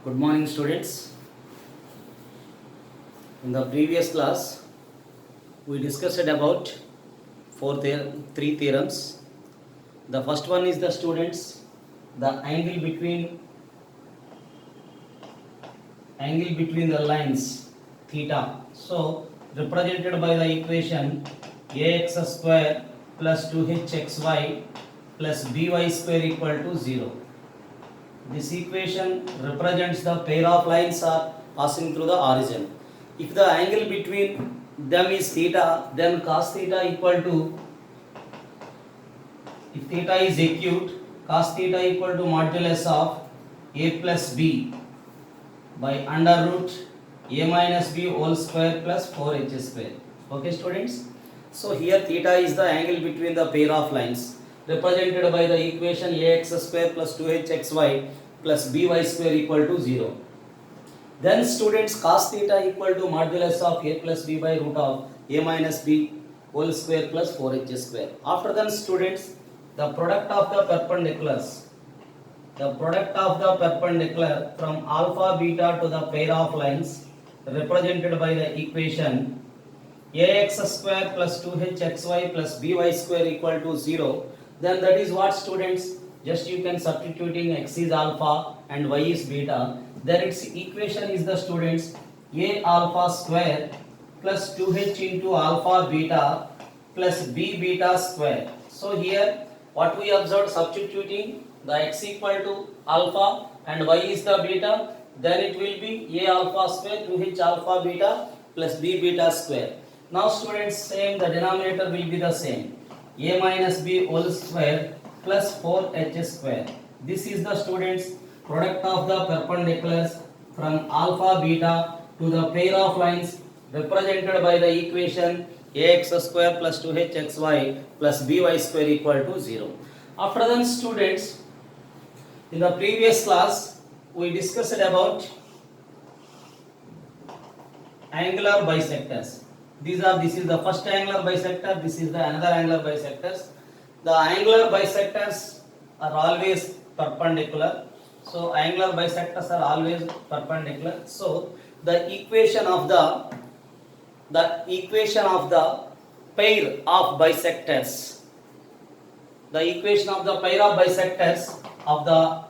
Good morning, students. In the previous class, we discussed about three theorems. The first one is the students, the angle between the lines theta. So represented by the equation ax square plus 2hxy plus by square equal to 0. This equation represents the pair of lines are passing through the origin. If the angle between them is theta, then cos theta equal to, if theta is acute, cos theta equal to modulus of a plus b by under root a minus b whole square plus 4h square. Okay, students? So here theta is the angle between the pair of lines represented by the equation ax square plus 2hxy plus by square equal to 0. Then students, cos theta equal to modulus of a plus b by root of a minus b whole square plus 4h square. After that, students, the product of the perpendiculars, from alpha beta to the pair of lines represented by the equation ax square plus 2hxy plus by square equal to 0, then that is what, students? Just you can substituting x is alpha and y is beta, then its equation is the, students, a alpha square plus 2h into alpha beta plus b beta square. So here what we observed, substituting the x equal to alpha and y is the beta, then it will be a alpha square 2h alpha beta plus b beta square. Now students, same, the denominator will be the same, a minus b whole square plus 4h square. This is the, students, product of the perpendiculars from alpha beta to the pair of lines represented by the equation ax square plus 2hxy plus by square equal to 0. After that, students, in the previous class we discussed about angular bisectors. This is the first angular bisector, this is the another angular bisectors. The angular bisectors are always perpendicular. So angular bisectors are always perpendicular. So the equation of the pair of bisectors, of the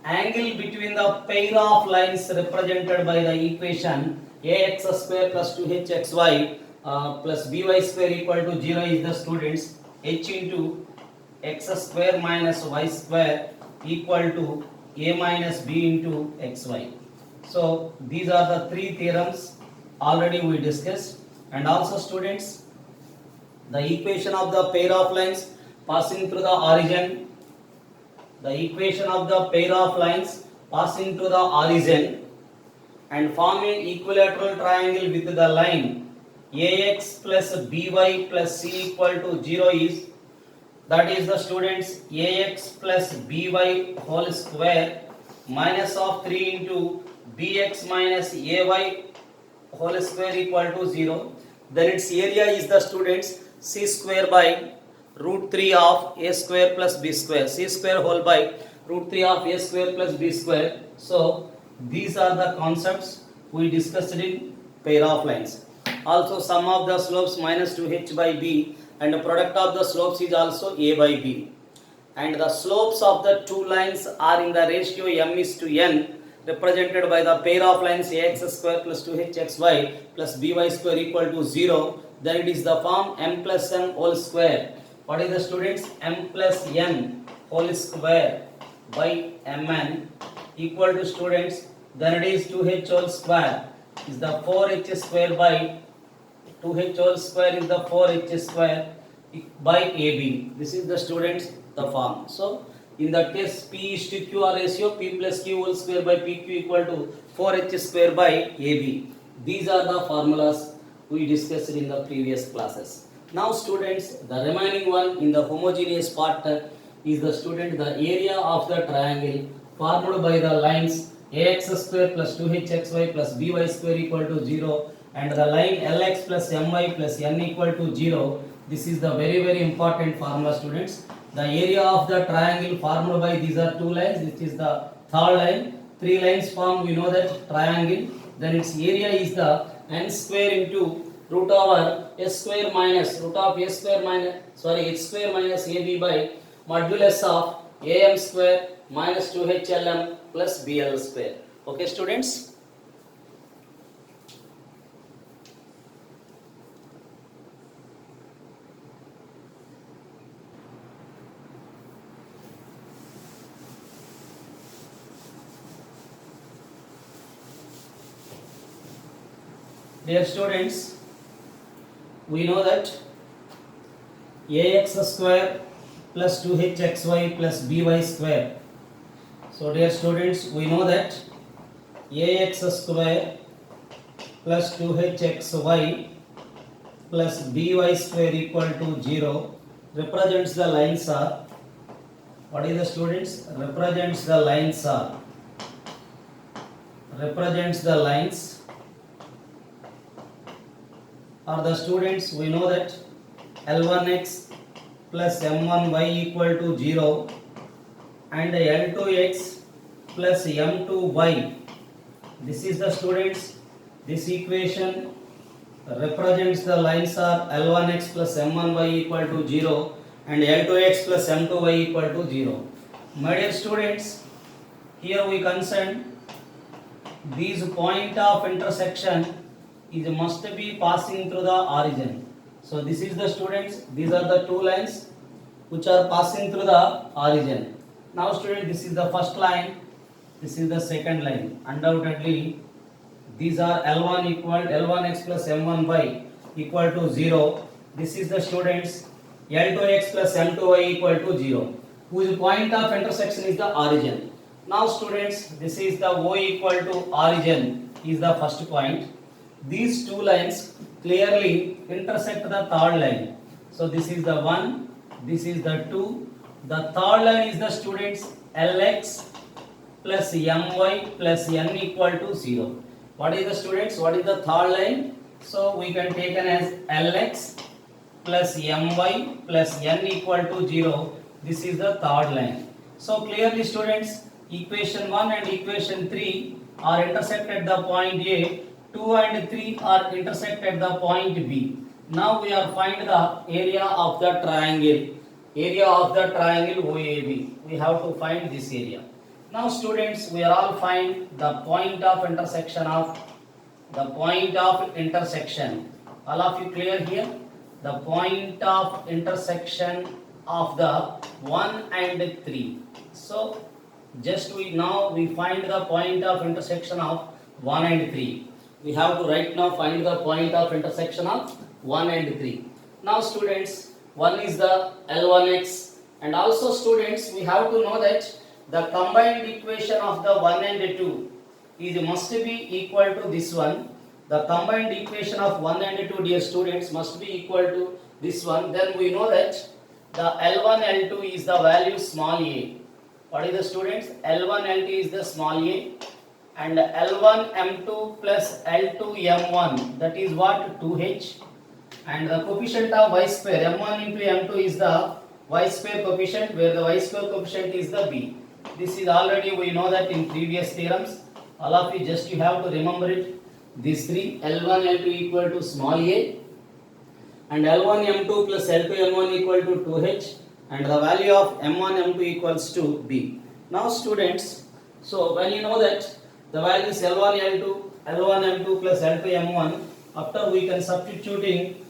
angle between the pair of lines represented by the equation ax square plus 2hxy plus by square equal to 0 is the, students, h into x square minus y square equal to a minus b into xy. So these are the three theorems already we discussed. And also, students, the equation of the pair of lines passing through the origin, and forming equilateral triangle with the line ax plus by plus c equal to 0 is, that is the, students, ax plus by whole square minus of 3 into bx minus ay whole square equal to 0. Then its area is the, students, c square by root 3 of a square plus b square, c square whole by root 3 of a square plus b square. So these are the concepts we discussed in pair of lines. Also, sum of the slopes minus 2h by b, and the product of the slopes is also a by b. And the slopes of the two lines are in the ratio m is to n, represented by the pair of lines ax square plus 2hxy plus by square equal to 0. Then it is the form m plus n whole square. What is the, students? M plus n whole square by mn equal to, students, then it is 2h whole square is the 4h square by 2h whole square is the 4h square by ab. This is the, students, the form. So in that case, p is to q ratio, p plus q whole square by pq equal to 4h square by ab. These are the formulas we discussed in the previous classes. Now, students, the remaining one in the homogeneous part is the, student, the area of the triangle formed by the lines ax square plus 2hxy plus by square equal to 0 and the line lx plus my plus n equal to 0. This is the very important formula, students. The area of the triangle formed by these are two lines. This is the third line, three lines form, we know that triangle, then its area is the n square into root over s square minus root of s square minus h square minus ab by modulus of am square minus 2hlm plus bl square. Okay, students. Dear students, we know that ax square plus 2hxy plus by square. So dear students, we know that ax square plus 2hxy plus by square equal to 0 represents the lines are, what is the students? Represents the lines are, represents the lines are the students, we know that L1x plus M1y equal to 0 and L2x plus M2y. This is the students, this equation represents the lines are L1x plus M1y equal to 0 and L2x plus M2y equal to 0. My dear students, here we concern these point of intersection is must be passing through the origin. So this is the students, these are the two lines which are passing through the origin. Now students, this is the first line, this is the second line. Undoubtedly these are L1 equal L1x plus M1y equal to 0. This is the students L2x plus M2y equal to 0, whose point of intersection is the origin. Now students, this is the O equal to origin is the first point. These two lines clearly intersect the third line. So this is the 1, this is the 2. The third line is the students Lx plus My plus N equal to 0. What is the students? What is the third line? So we can take it as Lx plus My plus N equal to 0. This is the third line. So clearly students, equation 1 and equation 3 are intersect at the point A. 2 and 3 are intersect at the point B. Now we are find the area of the triangle. Area of the triangle OAB. We have to find this area. Now students, we are all find the point of intersection of All of you clear here? The point of intersection of the 1 and 3. So just we find the point of intersection of 1 and 3. We have to right now find the point of intersection of 1 and 3. Now students, one is the L1x, and also students, we have to know that the combined equation of the 1 and 2 must be equal to this one. The combined equation of 1 and 2, dear students, must be equal to this one. Then we know that the L1 L2 is the value small a. What is the students? L1 L2 is the small a. And L1 M2 plus L2 M1, that is what? 2H. And the coefficient of y square, M1 into M2 is the y square coefficient, where the y square coefficient is the b. This is already we know that in previous theorems. All of you just you have to remember it. These three, L1 L2 equal to small a, and L1 M2 plus L2 M1 equal to 2H, and the value of M1 M2 equals to b. Now students, so when you know that the value is L1 L2, L1 M2 plus L2 M1, after we can substituting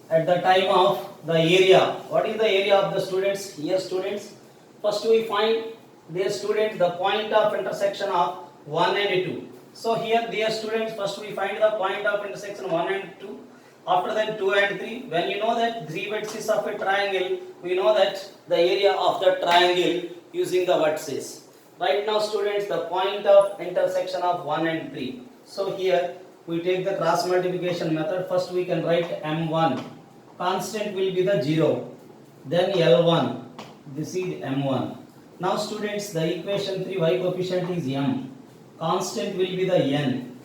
at the time of the area. What is the area of the students? Here students, first we find their students the point of intersection of 1 and 2. So here dear students, first we find the point of intersection 1 and 2. After that 2 and 3. When you know that 3 vertices of a triangle, we know that the area of the triangle using the vertices. Right now students, the point of intersection of 1 and 3. So here we take the cross multiplication method. First we can write M1. Constant will be the 0. Then L1. This is M1. Now students, the equation 3 y coefficient is M. Constant will be the N.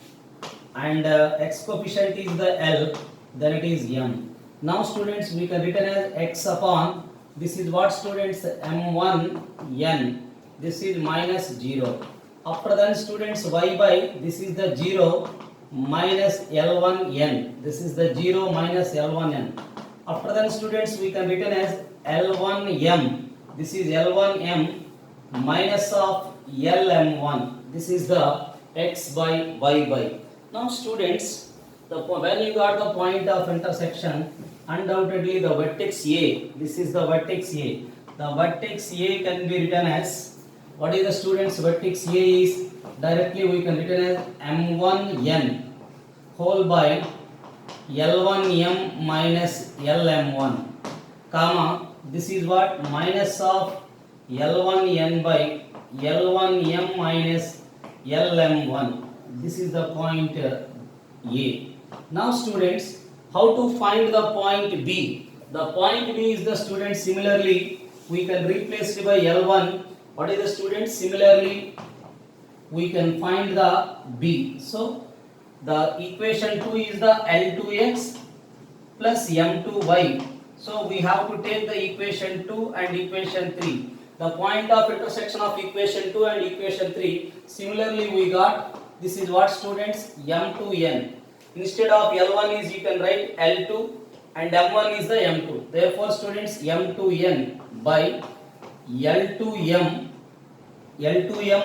And x coefficient is the L. Then it is M. Now students, we can written as x upon, this is what students? M1 N. this is minus 0. After then students y by, this is the 0 minus L1n. This is the 0 minus L1n. After then students we can written as L1m. This is L1m minus of Lm1. This is the x by y by. Now students, when you got the point of intersection, undoubtedly the vertex A, this is the vertex A. The vertex A can be written as, what is the students vertex A is, directly we can written as m1n whole by L1m minus Lm1, comma, this is what, minus of L1n by L1m minus Lm1. This is the point A. Now students, how to find the point B? The point B is the student, similarly we can replace it by L1. What is the student? Similarly we can find the B. So the equation 2 is the L2x plus M2y. So we have to take the equation 2 and equation 3. The point of intersection of equation 2 and equation 3. Similarly we got, this is what students, M2n. Instead of L1 is, you can write L2 and M1 is the M2. Therefore students, M2n by L2m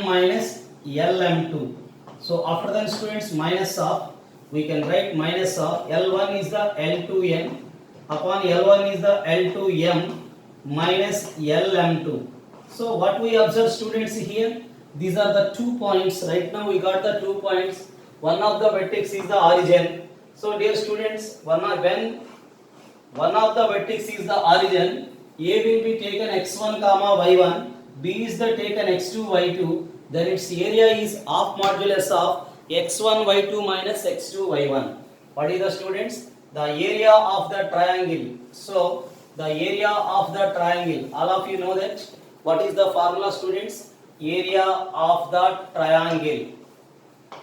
minus Lm2. So after that students, minus of, we can write minus of L1 is the L2n upon L1 is the L2m minus Lm2. So what we observe students here, these are the 2 points. Right now we got the 2 points. One of the vertex is the origin. So dear students, when one of the vertex is the origin, A will be taken x1 comma y1, B is the taken x2 y2, then its area is half modulus of x1 y2 minus x2 y1. What is the students? The area of the triangle. So the area of the triangle, all of you know that. What is the formula students? Area of the triangle.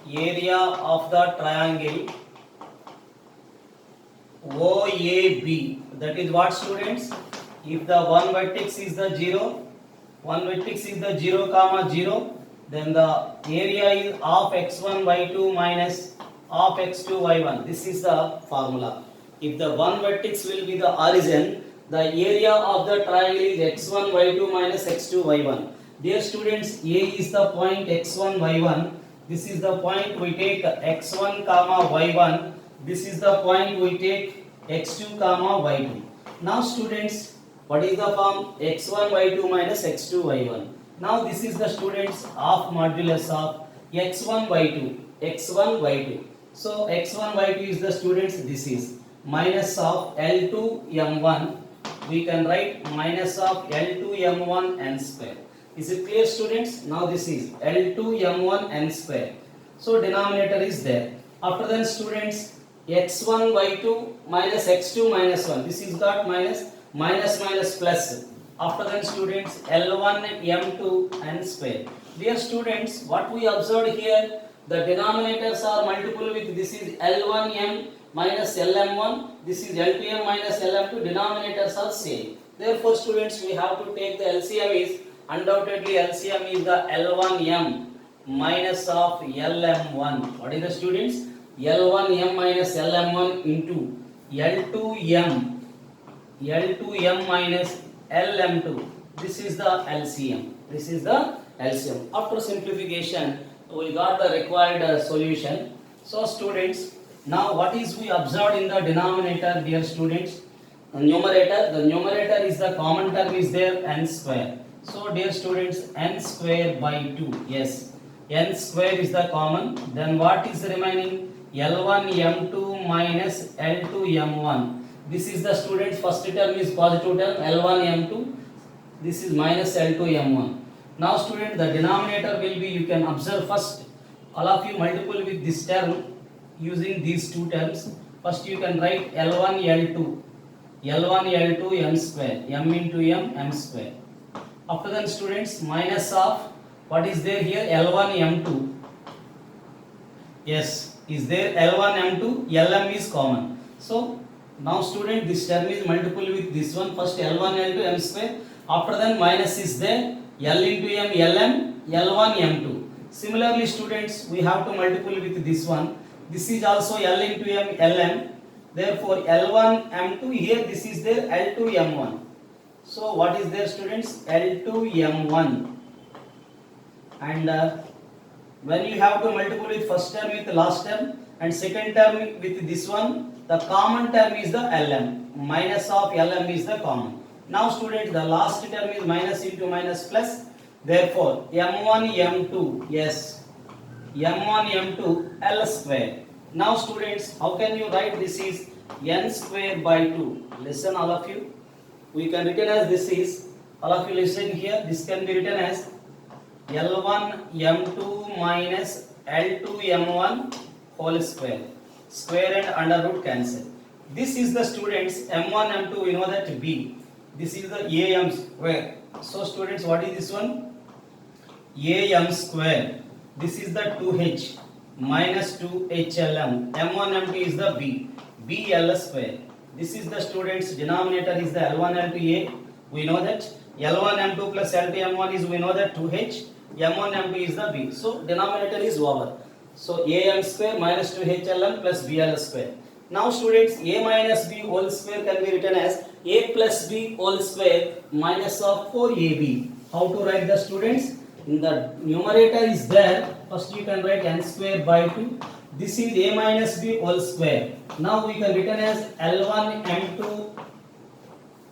Area of the triangle OAB. That is what students? If the one vertex is the 0, comma 0, then the area is of x1 y2 minus of x2 y1. This is the formula. If the one vertex will be the origin, the area of the triangle is x1 y2 minus x2 y1. Dear students, A is the point x1 y1. This is the point we take x1 comma y1. This is the point we take x2 comma y2. Now students, what is the form? x1 y2 minus x2 y1. Now this is the students half modulus of x1 y2. So x1 y2 is the students, this is minus of L2 m1. We can write minus of L2 m1 n square. Is it clear students? Now this is L2 m1 n square. So denominator is there. After then students, x1 y2 minus x2 minus 1. This is got minus plus. After then students, L1 m2 n square. Dear students, what we observed here, the denominators are multiple with, this is L1m minus Lm1, this is L2m minus Lm2, denominators are same. Therefore students, we have to take the LCM is, undoubtedly LCM is the L1m minus of Lm1. What is the students? L1m minus Lm1 into L2m minus Lm2. This is the LCM. After simplification, we got the required solution. So students, now what is we observed in the denominator, dear students? The numerator is the common term is there, n square. So dear students, n square by 2. Yes, n square is the common. Then what is remaining? L1 m2 minus L2 m1. This is the students, first term is positive term, L1 m2. This is minus L2 m1. Now student, the denominator will be, you can observe first, all of you multiple with this term using these two terms. First you can write L1 L2 m square, m into m square. After that students, minus of, what is there here? L1 m2. Yes, is there L1 m2, Lm is common. So Now student, this term is multiple with this one. First L1 L2 M square. After that minus is there. L into M Lm L1 M2. Similarly students, we have to multiple with this one. This is also L into M Lm. Therefore L1 M2 here, this is there L2 M1. So what is there students? L2 M1. And when you have to multiple with first term with the last term and second term with this one, the common term is the Lm. Minus of Lm is the common. Now students, the last term is minus into minus plus. Therefore M1 M2, yes, M1 M2 L square. Now students, how can you write this is n square by 2? Listen all of you. We can written as this is, all of you listen here, this can be written as L1 M2 minus L2 M1 whole square. Square and under root cancel. This is the students M1 M2, we know that B. This is the AM square. So students, what is this one? AM square. This is the 2H minus 2HLM. M1 M2 is the B. BL square. This is the students denominator is the L1 L2 A. We know that L1 M2 plus L2 M1 is, we know that 2H. M1 M2 is the B. So denominator is over. So AM square minus 2HLM plus BL square. Now students, A minus B whole square can be written as A plus B whole square minus of 4AB. How to write the students? In the numerator is there. First you can write n square by 2. This is A minus B whole square. Now we can written as L1 M2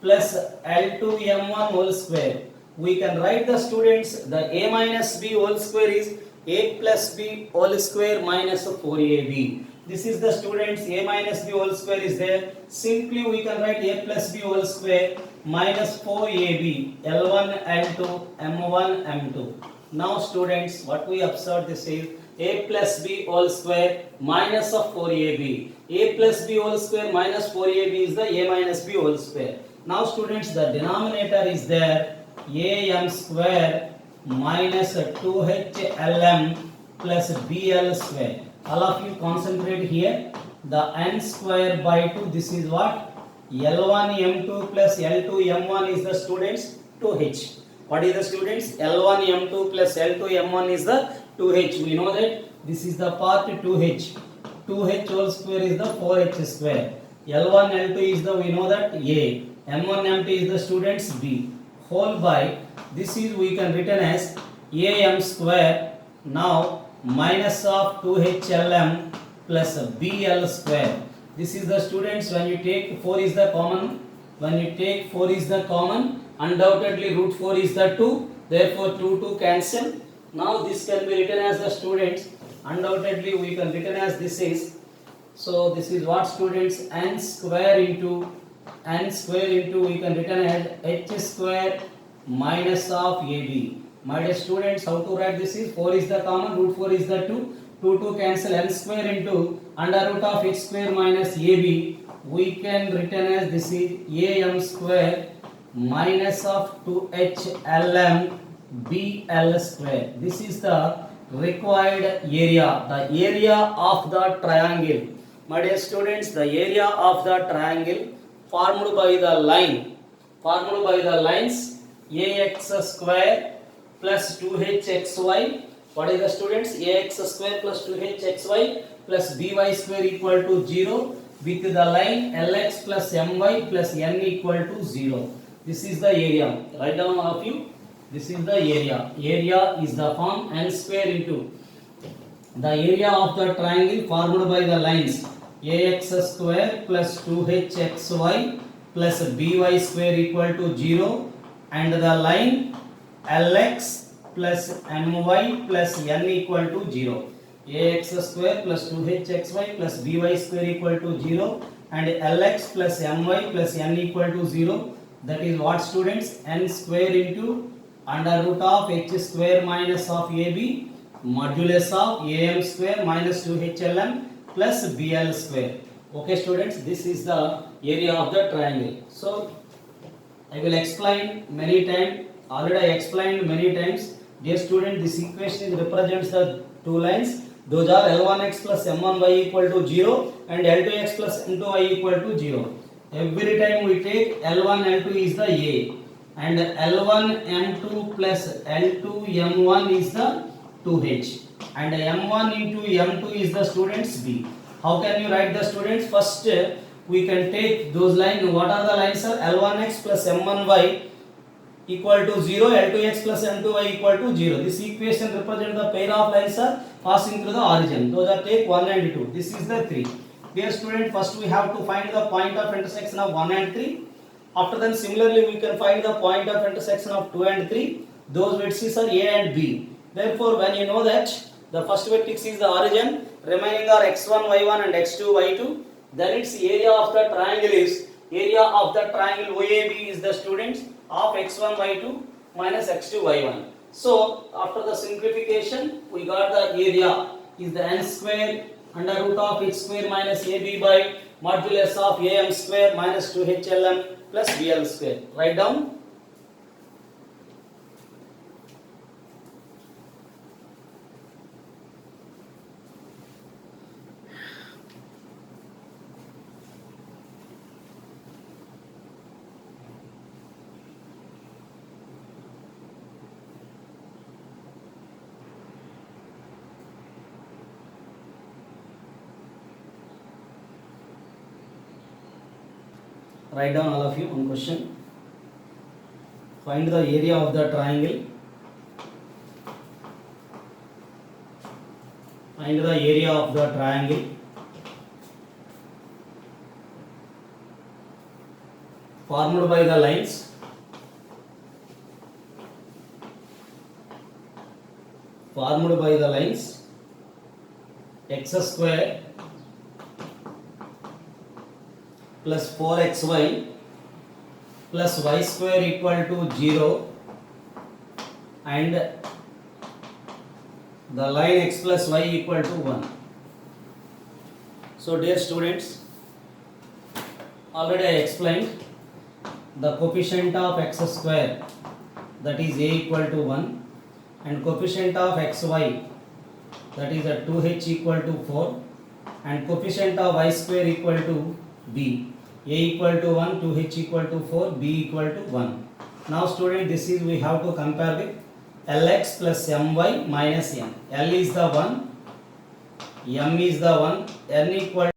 plus L2 M1 whole square. We can write the students, the A minus B whole square is A plus B whole square minus 4AB. This is the students A minus B whole square is there. Simply we can write A plus B whole square minus 4AB L1 L2 M1 M2. Now students, what we observe this is A plus B whole square minus of 4AB. A plus B whole square minus 4AB is the A minus B whole square. Now students, the denominator is there AM square minus 2HLM plus BL square. All of you concentrate here. The n square by 2, this is what? L1 M2 plus L2 M1 is the students 2H. What is the students? L1 M2 plus L2 M1 is the 2H. We know that this is the part 2H. 2H whole square is the 4H square. L1 L2 is the, we know that A. M1 M2 is the students B. Whole by, this is we can written as AM square. Now minus of 2HLM plus BL square. This is the students, when you take 4 is the common. When you take 4 is the common, undoubtedly root 4 is the 2. Therefore 2 cancel. Now this can be written as the students. Undoubtedly we can written as this is. So this is what students, n square into we can written as H square minus of AB. My dear students, how to write this is 4 is the common, root 4 is the 2. 2 cancel, n square into under root of H square minus AB. We can written as this is AM square minus of 2HLM BL square. This is the required area, the area of the triangle. My dear students, the area of the triangle formed by the lines AX square plus 2HXY. What is the students? AX square plus 2HXY plus BY square equal to 0 with the line LX plus MY plus N equal to 0. This is the area. Write down all of you. This is the area. Area is the form n square into the area of the triangle formed by the lines AX square plus 2HXY plus BY square equal to 0 and the line LX plus MY plus N equal to 0. AX square plus 2HXY plus BY square equal to 0 and LX plus MY plus N equal to 0. That is what students? N square into under root of H square minus of AB modulus of AM square minus 2HLM plus BL square. Okay students, this is the area of the triangle. So I will explain many times. Already I explained many times. Dear student, this equation represents the two lines. Those are L1x plus M1y equal to 0 and L2x plus M2y equal to 0. Every time we take L1 L2 is the A, and L1 M2 plus L2 M1 is the 2H, and M1 into M2 is the students B. How can you write the students? First we can take those lines. What are the lines, sir? L1x plus M1y equal to 0, L2x plus M2y equal to 0. This equation represents the pair of lines are passing through the origin. Those are take 1 and 2. This is the 3. Dear student, first we have to find the point of intersection of 1 and 3. After then similarly we can find the point of intersection of 2 and 3. Those vertices are A and B. Therefore, when you know that the first vertex is the origin, remaining are x1, y1 and x2, y2, then its area of the triangle is, area of the triangle OAB is the students of x1, y2 minus x2, y1. So, after the simplification, we got the area is the n square under root of h square minus ab by modulus of am square minus 2hlm plus bl square. Write down. Write down all of you one question. Find the area of the triangle. Find the area of the triangle formed by the lines x square plus 4xy plus y square equal to 0 and the line x plus y equal to 1. So dear students, already I explained the coefficient of x square, that is a equal to 1, and coefficient of xy, that is a 2h equal to 4, and coefficient of y square equal to b. A equal to 1, 2h equal to 4, b equal to 1. Now student, this is we have to compare with Lx plus My minus n. L is the 1, m is the 1, n equal